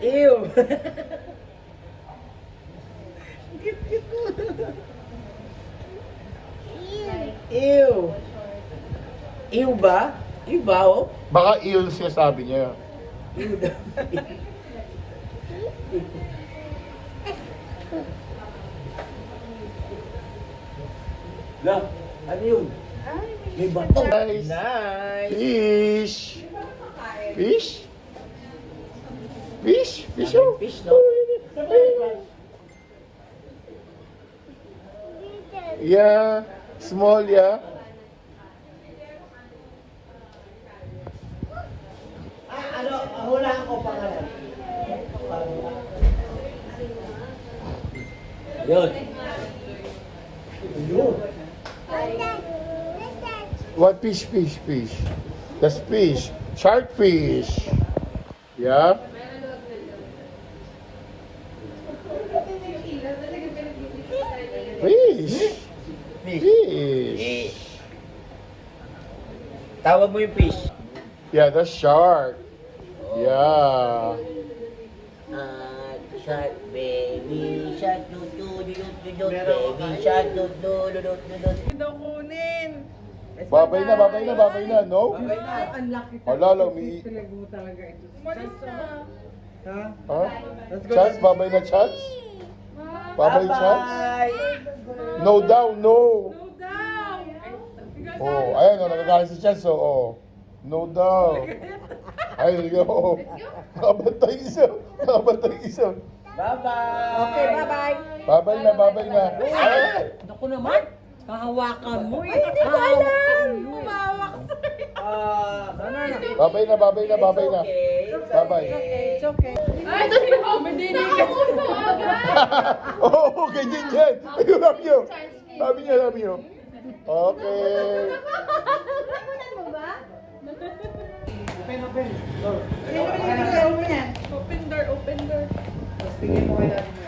Ew! Ew! Ew ba? Ew ba, oh? Baka ill siya sabi niya. Ew daw. La, ano yun? May bato. Nice. Nice. Fish. Fish? Fish? Fish, oh. Fish, no? Yeah. Small, yeah. Ano, hulaan ko pangalan. Yun. Yun. What fish, fish, fish? That's fish. Shark fish. Yeah. Fish. Fish. Tawag mo yung fish. Yeah, that's shark. Yeah. Shark, baby shark, baby shark, Daw kunin. Babay na, babay na, babay na. No? Babay na. Ang laki Wala lang, may... talaga mo talaga ito. Umalis na. Ha? Ha? Chance, babay na, Chance? Babay, Chance? Bye! No daw, no. No daw. Oh, ayan, oh, nagagalit si Chance, oh. Oh. No daw. Ay, oh. Nakabantay isa. Nakabantay isa. Bye-bye! Okay, bye-bye. Babay na, babay na. Ay! Naku naman. Kahawakan mo eh. Hindi ko alam. Umawak Sana na. Babay na, babay na, babay na. Bye-bye. It's okay. Ay, ito yung nakauso agad. Oo, ganyan yan. Ayun, sabi niyo. Sabi niyo, sabi niyo. Okay. Sino ba yung open yan? Open door, open door. Tapos bigyan mo kay Daddy.